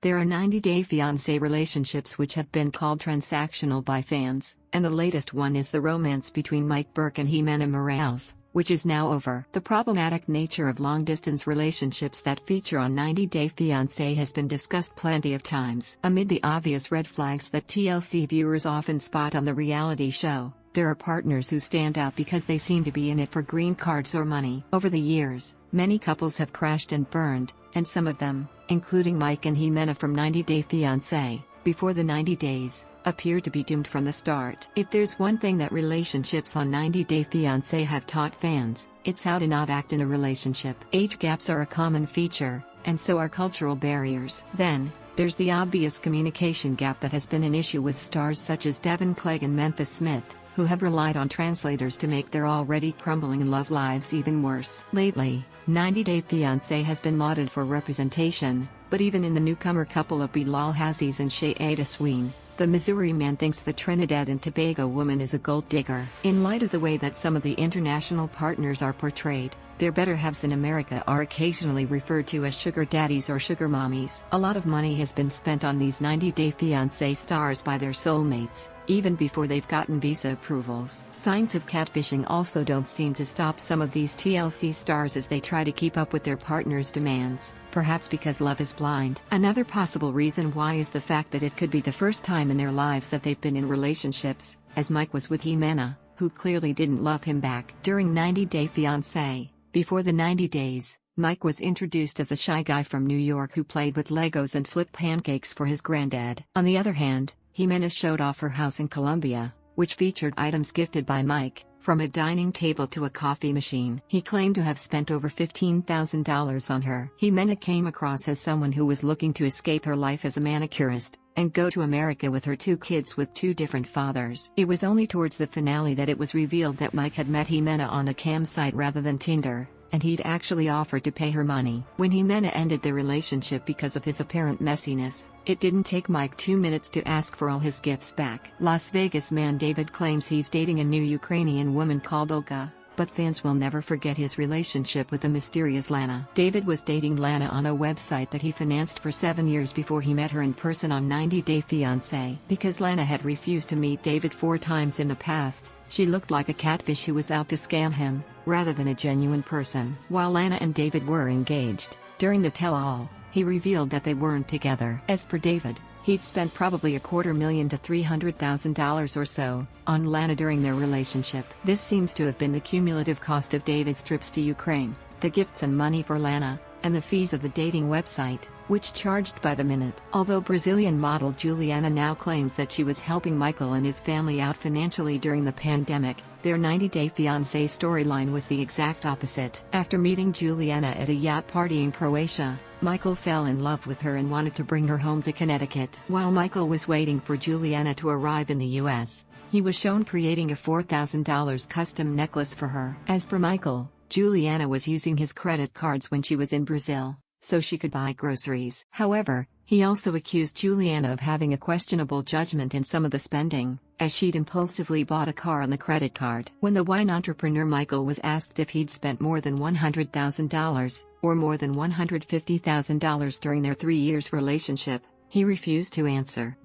There are 90-day fiancé relationships which have been called transactional by fans, and the latest one is the romance between Berk and Ximena Morales, which is now over. The problematic nature of long-distance relationships that feature on 90-Day Fiancé has been discussed plenty of times. Amid the obvious red flags that TLC viewers often spot on the reality show, there are partners who stand out because they seem to be in it for green cards or money. Over the years, many couples have crashed and burned, and some of them, including Mike and Ximena from 90-Day Fiancé, before the 90 days, appear to be doomed from the start. If there's one thing that relationships on 90-Day Fiancé have taught fans, it's how to not act in a relationship. Age gaps are a common feature, and so are cultural barriers. Then, there's the obvious communication gap that has been an issue with stars such as Devin Clegg and Memphis Smith, who have relied on translators to make their already crumbling love lives even worse. Lately, 90-Day Fiancé has been lauded for representation, but even in the newcomer couple of Bilal Haziz and Shayada Sween, the Missouri man thinks the Trinidad and Tobago woman is a gold digger. In light of the way that some of the international partners are portrayed, their better halves in America are occasionally referred to as sugar daddies or sugar mommies. A lot of money has been spent on these 90-Day Fiancé stars by their soulmates, even before they've gotten visa approvals. Signs of catfishing also don't seem to stop some of these TLC stars as they try to keep up with their partner's demands, perhaps because love is blind. Another possible reason why is the fact that it could be the first time in their lives that they've been in relationships, as Mike was with Ximena, who clearly didn't love him back. During 90-Day Fiancé, before the 90 days, Mike was introduced as a shy guy from New York who played with Legos and flipped pancakes for his granddad. On the other hand, Ximena showed off her house in Colombia, which featured items gifted by Mike, from a dining table to a coffee machine. He claimed to have spent over $15,000 on her. Ximena came across as someone who was looking to escape her life as a manicurist, and go to America with her 2 kids with 2 different fathers. It was only towards the finale that it was revealed that Mike had met Ximena on a cam site rather than Tinder, and he'd actually offered to pay her money. When Ximena ended the relationship because of his apparent messiness, it didn't take Mike 2 minutes to ask for all his gifts back. Las Vegas man David claims he's dating a new Ukrainian woman called Olga, but fans will never forget his relationship with the mysterious Lana. David was dating Lana on a website that he financed for 7 years before he met her in person on 90-Day Fiancé. Because Lana had refused to meet David 4 times in the past, she looked like a catfish who was out to scam him, rather than a genuine person. While Lana and David were engaged, during the tell-all, he revealed that they weren't together. As per David, he'd spent probably $250,000 to $300,000 or so on Lana during their relationship. This seems to have been the cumulative cost of David's trips to Ukraine, the gifts and money for Lana, and the fees of the dating website, which charged by the minute. Although Brazilian model Juliana now claims that she was helping Michael and his family out financially during the pandemic, their 90-Day Fiancé storyline was the exact opposite. After meeting Juliana at a yacht party in Croatia, Michael fell in love with her and wanted to bring her home to Connecticut. While Michael was waiting for Juliana to arrive in the US, he was shown creating a $4,000 custom necklace for her. As per Michael, Juliana was using his credit cards when she was in Brazil, so she could buy groceries. However, he also accused Juliana of having a questionable judgment in some of the spending, as she'd impulsively bought a car on the credit card. When the wine entrepreneur Michael was asked if he'd spent more than $100,000, or more than $150,000 during their 3 years relationship, he refused to answer.